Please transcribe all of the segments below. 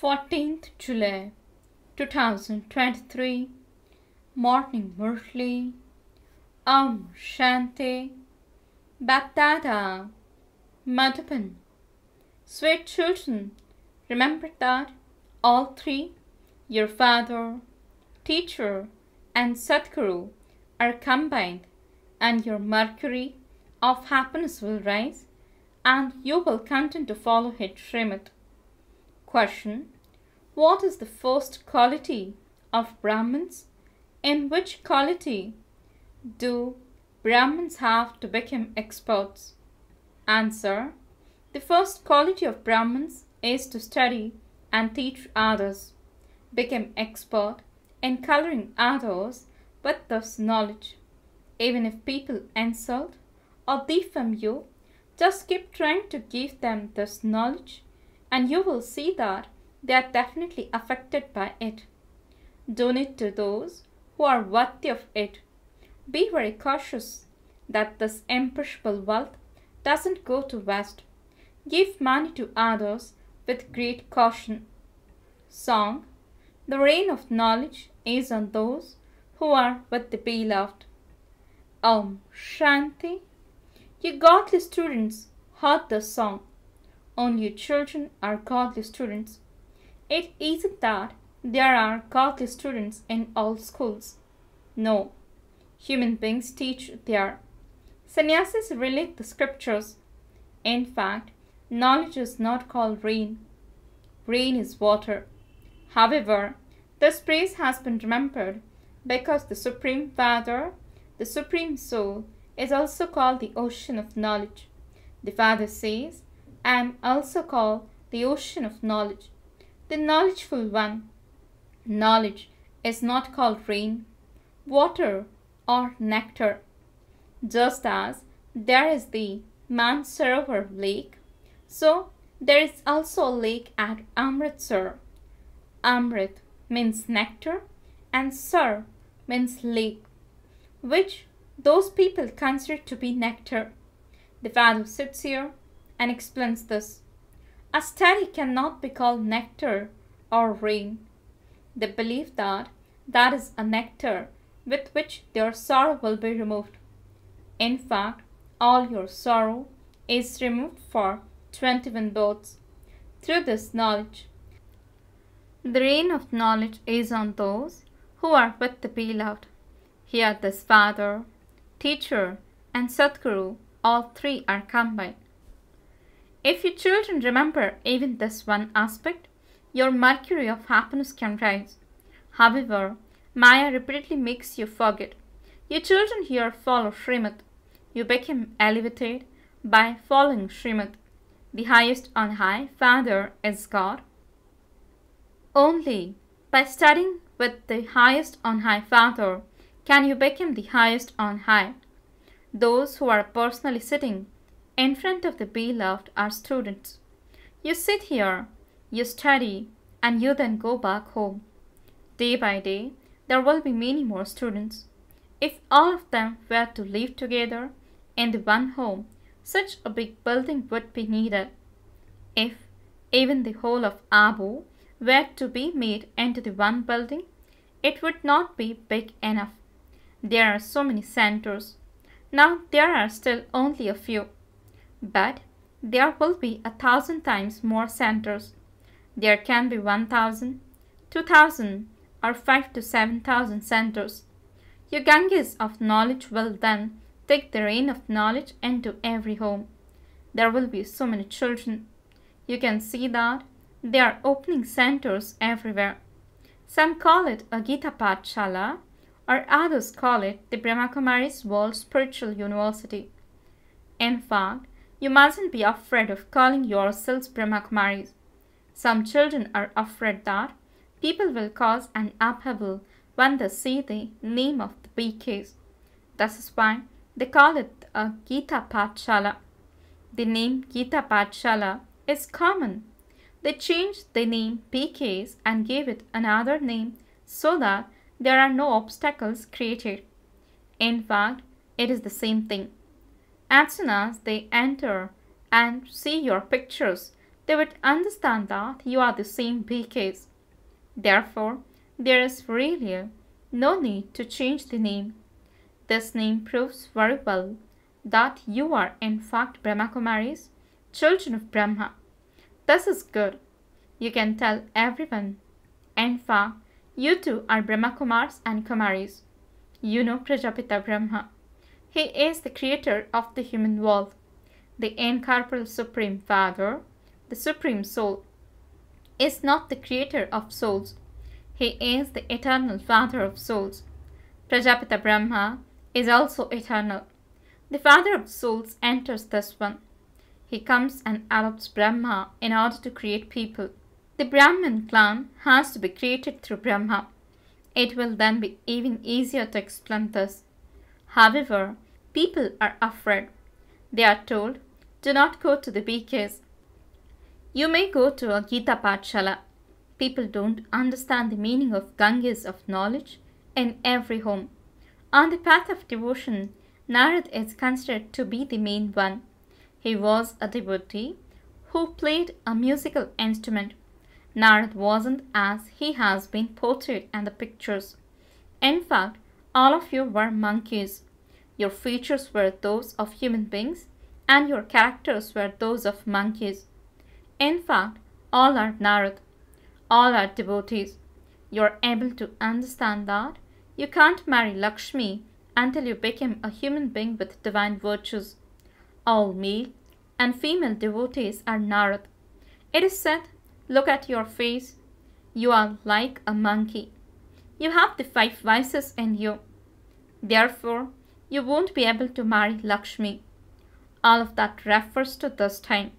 14th July 2023 Morning Murli. Shanti. BapDada. Madhavan. Sweet children, remember that all three, your father, teacher and Sadguru, are combined, and your mercury of happiness will rise, and you will continue to follow his Srimad. Question: what is the first quality of Brahmins? In which quality do Brahmins have to become experts? Answer: the first quality of Brahmins is to study and teach others, become expert in coloring others with this knowledge. Even if people insult or defame you, just keep trying to give them this knowledge, and you will see that they are definitely affected by it. Donate to those who are worthy of it. Be very cautious that this imperishable wealth doesn't go to waste. Give money to others with great caution. Song: the rain of knowledge is on those who are with the beloved. Shanti. You godly students heard the song. Only you children are godly students. It isn't that there are godly students in all schools. No, human beings teach there. Sannyasis relate the scriptures. In fact, knowledge is not called rain. Rain is water. However, this praise has been remembered because the Supreme Father, the Supreme Soul, is also called the ocean of knowledge. The Father says, I am also called the ocean of knowledge, the knowledgeful one. Knowledge is not called rain, water, or nectar. Just as there is the Mansarovar lake, so there is also a lake at Amritsar. Amrit means nectar and Sar means lake, which those people consider to be nectar. The Father sits here and explains this. A study cannot be called nectar or rain. They believe that that is a nectar with which their sorrow will be removed. In fact, all your sorrow is removed for 21 births through this knowledge. The rain of knowledge is on those who are with the beloved. Here this Father, teacher and Sadguru, all three are combined. If you children remember even this one aspect, your mercury of happiness can rise. However, Maya repeatedly makes you forget. You children here follow Srimad. You become elevated by following Srimad. The highest on high Father is God. Only by studying with the highest on high Father can you become the highest on high. Those who are personally sitting in front of the beloved are students. You sit here, you study, and you then go back home. Day by day, there will be many more students. If all of them were to live together in the one home, such a big building would be needed. If even the whole of Abu were to be made into the one building, it would not be big enough. There are so many centers. Now there are still only a few. But there will be 1,000 times more centers. There can be 1,000, 2,000 or 5,000 to 7,000 centers. Your Ganges of knowledge will then take the rain of knowledge into every home. There will be so many children. You can see that they are opening centers everywhere. Some call it a Gita Pathshala, or others call it the Brahma Kumaris World Spiritual University. In fact, you mustn't be afraid of calling yourselves Brahma Kumaris. Some children are afraid that people will cause an upheaval when they see the name of the BKs. That is why they call it a Gita Pathshala. The name Gita Pathshala is common. They changed the name PKs and gave it another name so that there are no obstacles created. In fact, it is the same thing. As soon as they enter and see your pictures, they would understand that you are the same BKs. Therefore, there is really no need to change the name. This name proves very well that you are in fact Brahma Kumaris, children of Brahma. This is good. You can tell everyone. In fact, you too are Brahma Kumars and Kumaris. You know Prajapita Brahma. He is the creator of the human world, the incorporeal Supreme Father, the Supreme Soul, is not the creator of souls. He is the eternal Father of souls. Prajapita Brahma is also eternal. The Father of souls enters this one. He comes and adopts Brahma in order to create people. The Brahmin clan has to be created through Brahma. It will then be even easier to explain this. However, people are afraid. They are told, do not go to the BKs. You may go to a Gita Pathshala. People don't understand the meaning of Ganges of knowledge in every home. On the path of devotion, Narad is considered to be the main one. He was a devotee who played a musical instrument. Narad wasn't as he has been portrayed in the pictures. In fact, all of you were monkeys. Your features were those of human beings and your characters were those of monkeys. In fact, all are Narad. All are devotees. You are able to understand that you can't marry Lakshmi until you become a human being with divine virtues. All male and female devotees are Narad. It is said, look at your face. You are like a monkey. You have the 5 vices in you. Therefore, you won't be able to marry Lakshmi. All of that refers to this time.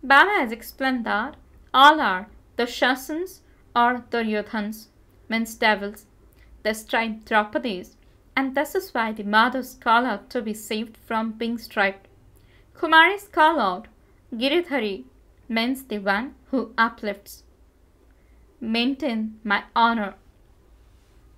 Baba has explained that all are the Shasans or Duryodhans, means devils. They stripe Draupadis, and this is why the mothers call out to be saved from being striped. Kumaris call out Giridhari, means the one who uplifts. Maintain my honor.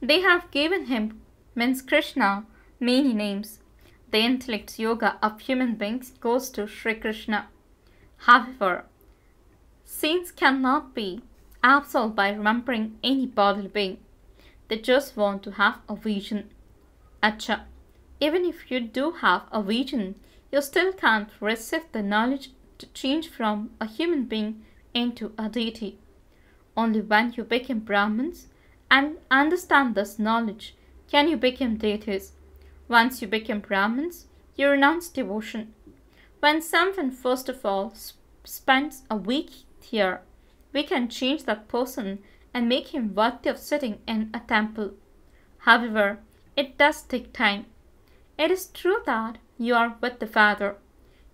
They have given him, means Krishna, many names. The intellect yoga of human beings goes to Sri Krishna. However, saints cannot be absolved by remembering any bodily being. They just want to have a vision. Acha, even if you do have a vision, you still can't receive the knowledge to change from a human being into a deity. Only when you become Brahmins and understand this knowledge can you become deities. Once you become Brahmins, you renounce devotion. When someone first of all spends a week here, we can change that person and make him worthy of sitting in a temple. However, it does take time. It is true that you are with the Father.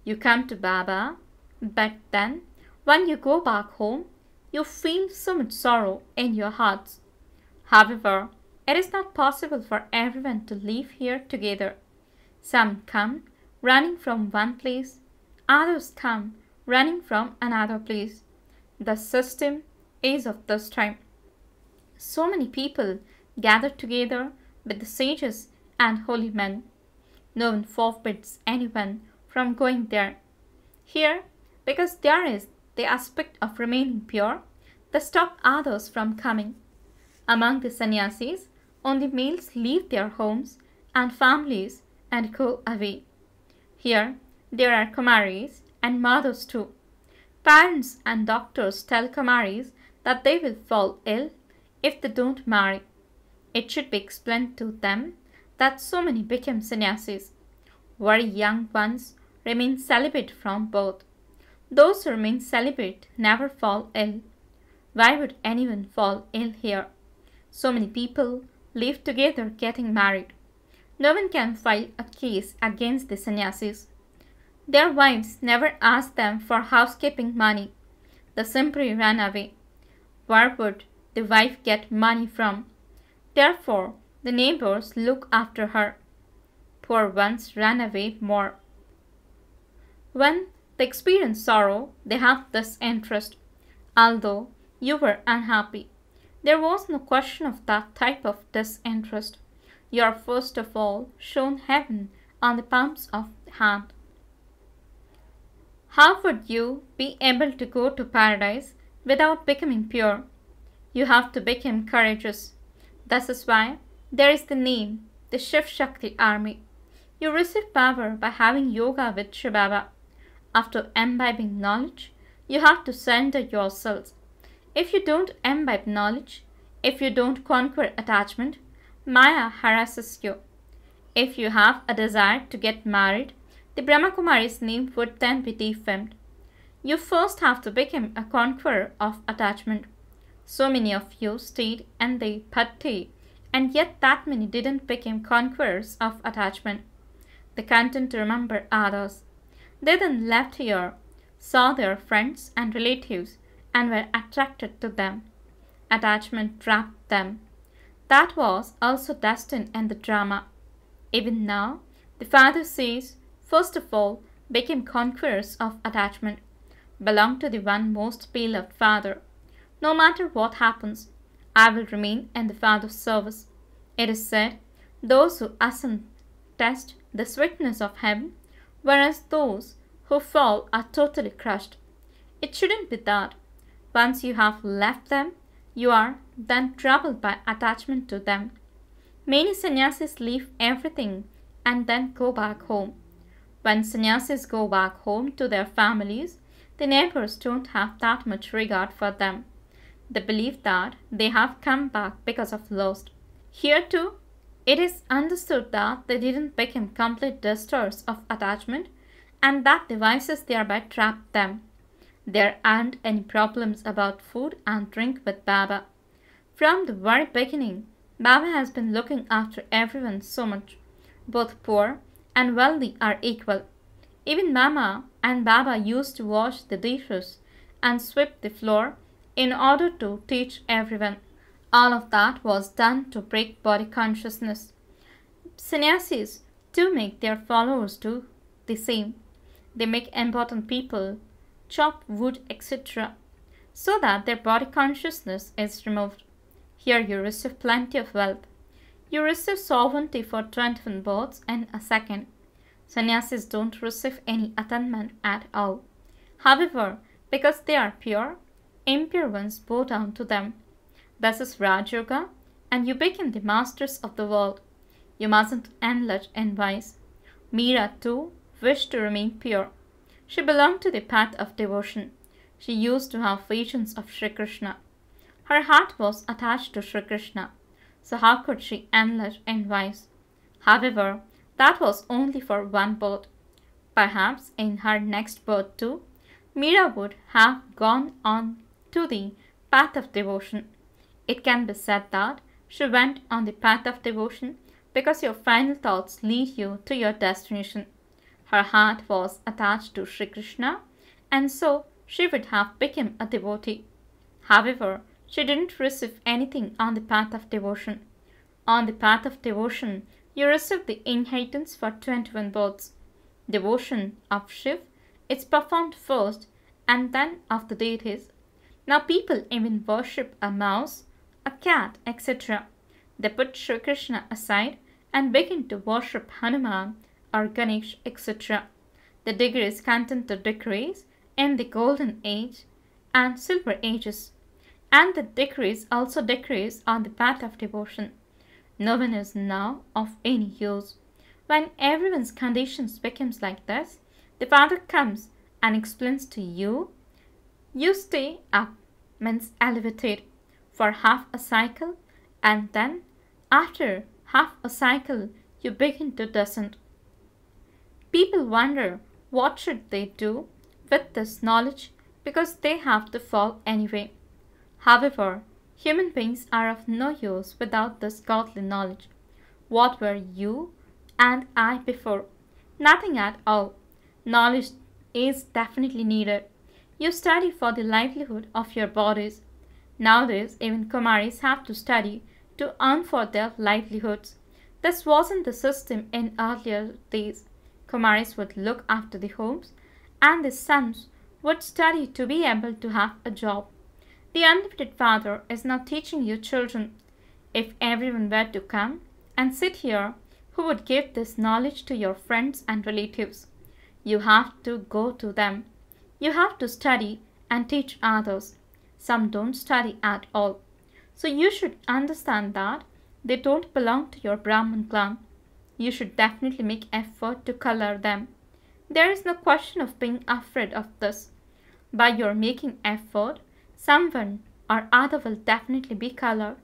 You come to Baba, but then when you go back home, you feel so much sorrow in your hearts. However, it is not possible for everyone to live here together. Some come running from one place, others come running from another place. The system is of this time. So many people gather together with the sages and holy men. No one forbids anyone from going there. Here, because there is the aspect of remaining pure, they stop others from coming. Among the sannyasis, only males leave their homes and families and go away. Here, there are Kumaris and mothers too. Parents and doctors tell Kumaris that they will fall ill if they don't marry. It should be explained to them that so many become sannyasis. Very young ones remain celibate from birth. Those who remain celibate never fall ill. Why would anyone fall ill here? So many people live together getting married. No one can file a case against the sannyasis. Their wives never ask them for housekeeping money. They simply run away. Where would the wife get money from? Therefore, the neighbors look after her. Poor ones run away more. When they experience sorrow, they have this interest. Although you were unhappy, there was no question of that type of disinterest. You are first of all shown heaven on the palms of the hand. How would you be able to go to paradise without becoming pure? You have to become courageous. This is why there is the name, the Shiv Shakti army. You receive power by having yoga with shivbaba. After imbibing knowledge, you have to surrender yourselves. If you don't imbibe knowledge, if you don't conquer attachment, Maya harasses you. If you have a desire to get married, the Brahma Kumaris' name would then be defamed. You first have to become a conqueror of attachment. So many of you stayed in the bhakti, and yet that many didn't become conquerors of attachment. They content to remember others. They then left here, saw their friends and relatives, and were attracted to them. Attachment trapped them. That was also destined in the drama. Even now, the Father says, first of all, become conquerors of attachment. Belong to the one most beloved Father. No matter what happens, I will remain in the Father's service. It is said, those who ascend test the sweetness of heaven, whereas those who fall are totally crushed. It shouldn't be that. Once you have left them, you are then troubled by attachment to them. Many sannyasis leave everything and then go back home. When sannyasis go back home to their families, the neighbors don't have that much regard for them. They believe that they have come back because of lust. Here too, it is understood that they didn't become complete destroyers of attachment and that devices thereby trapped them. There aren't any problems about food and drink with Baba. From the very beginning, Baba has been looking after everyone so much. Both poor and wealthy are equal. Even Mama and Baba used to wash the dishes and sweep the floor in order to teach everyone. All of that was done to break body consciousness. Sannyasis too make their followers do the same. They make important people chop wood, etc., so that their body consciousness is removed. Here you receive plenty of wealth. You receive sovereignty for 21 births in a second. Sannyasis don't receive any attainment at all. However, because they are pure, impure ones bow down to them. This is Raj Yoga, and you become the masters of the world. You mustn't indulge in vice. Meera too wished to remain pure. She belonged to the path of devotion. She used to have visions of Sri Krishna. Her heart was attached to Sri Krishna, so how could she indulge in vice? However, that was only for one birth. Perhaps in her next birth too, Meera would have gone on to the path of devotion. It can be said that she went on the path of devotion because your final thoughts lead you to your destination. Her heart was attached to Sri Krishna, and so she would have become a devotee. However, she didn't receive anything on the path of devotion. On the path of devotion, you receive the inheritance for 21 births. Devotion of Shiv is performed first and then of the deities. Now people even worship a mouse, a cat, etc. They put Sri Krishna aside and begin to worship Hanuman or Ganesh, etc. The degrees content to decrease in the golden age and silver ages, and the decrees also decrease on the path of devotion. No one is now of any use. When everyone's conditions becomes like this, the Father comes and explains to you, you stay up, means elevated, for half a cycle, and then after half a cycle you begin to descend. People wonder what should they do with this knowledge because they have to fall anyway. However, human beings are of no use without this godly knowledge. What were you and I before? Nothing at all. Knowledge is definitely needed. You study for the livelihood of your bodies. Nowadays, even Kumaris have to study to earn for their livelihoods. This wasn't the system in earlier days. Kumaris would look after the homes, and the sons would study to be able to have a job. The unlimited Father is now teaching you children. If everyone were to come and sit here, who would give this knowledge to your friends and relatives? You have to go to them. You have to study and teach others. Some don't study at all. So you should understand that they don't belong to your Brahmin clan. You should definitely make effort to color them. There is no question of being afraid of this. By your making effort, someone or other will definitely be colored.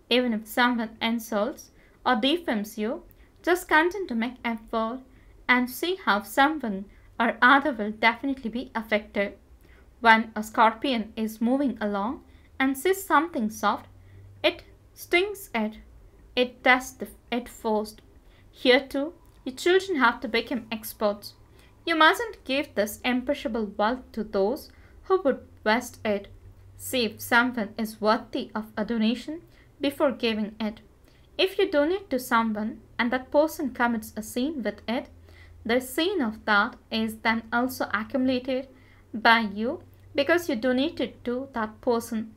Even if someone insults or defames you, just continue to make effort and see how someone or other will definitely be affected. When a scorpion is moving along and sees something soft, it stings it. It tests it first. Here too, your children have to become experts. You mustn't give this imperishable wealth to those who would waste it. See if someone is worthy of a donation before giving it. If you donate to someone and that person commits a sin with it, the sin of that is then also accumulated by you because you donated to that person.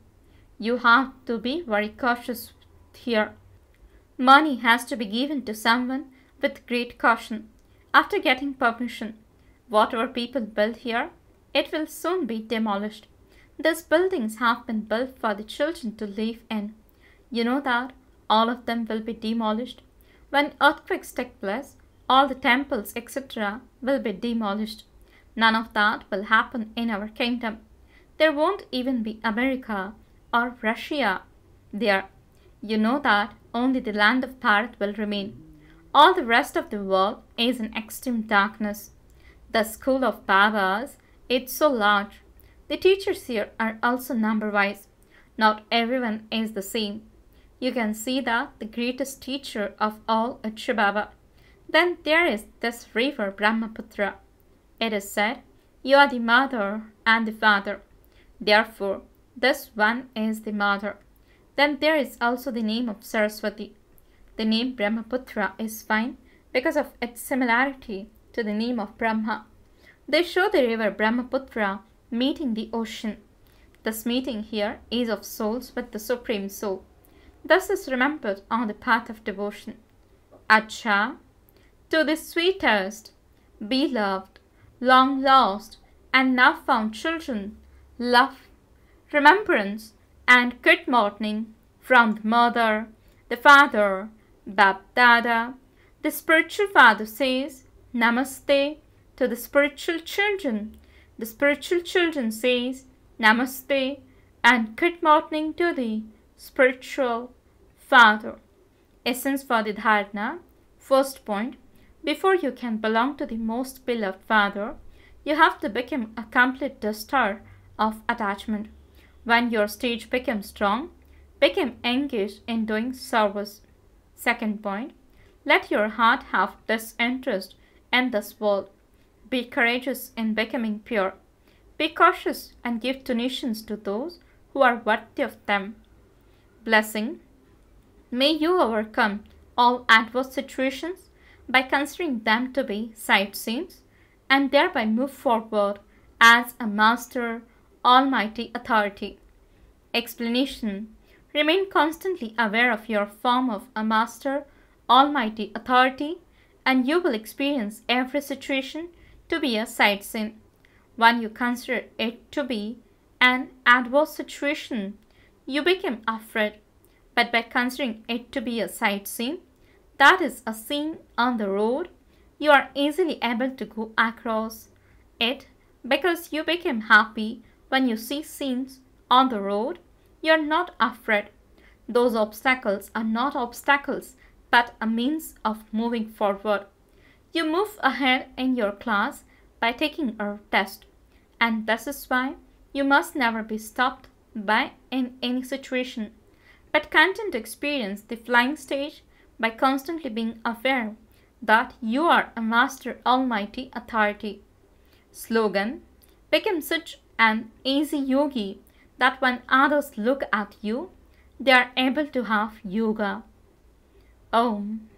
You have to be very cautious here. Money has to be given to someone with great caution. After getting permission, whatever people build here, it will soon be demolished. These buildings have been built for the children to live in. You know that all of them will be demolished. When earthquakes take place, all the temples, etc. will be demolished. None of that will happen in our kingdom. There won't even be America or Russia there. You know that only the land of Bharat will remain. All the rest of the world is in extreme darkness. The school of Babas is so large. The teachers here are also number-wise. Not everyone is the same. You can see that the greatest teacher of all is Shivbaba. Then there is this river Brahmaputra. It is said, you are the mother and the father. Therefore, this one is the mother. Then there is also the name of Saraswati. The name Brahmaputra is fine because of its similarity to the name of Bramha. They show the river Brahmaputra meeting the ocean. This meeting here is of souls with the Supreme Soul. Thus is remembered on the path of devotion. Acha, to the sweetest, beloved, long lost, and now found children, love, remembrance, and good morning from the mother, the father, BapDada. The spiritual father says, Namaste to the spiritual children. The spiritual children says, Namaste and good morning to the spiritual father. Essence for the dharana. First point, before you can belong to the most beloved father, you have to become a complete duster of attachment. When your stage becomes strong, become engaged in doing service. Second point, let your heart have disinterest in this world. Be courageous in becoming pure. Be cautious and give donations to those who are worthy of them. Blessing. May you overcome all adverse situations by considering them to be sightseeings and thereby move forward as a master, almighty authority. Explanation. Remain constantly aware of your form of a master, almighty authority, and you will experience every situation to be a sightseeing. When you consider it to be an adverse situation, you become afraid. But by considering it to be a sightseeing, that is a scene on the road, you are easily able to go across it because you become happy when you see scenes on the road. You are not afraid. Those obstacles are not obstacles but a means of moving forward. You move ahead in your class by taking a test, and this is why you must never be stopped by in any situation, but continue to experience the flying stage by constantly being aware that you are a master almighty authority. Slogan. Become such an easy yogi that when others look at you, they are able to have yoga. Om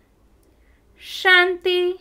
Shanti.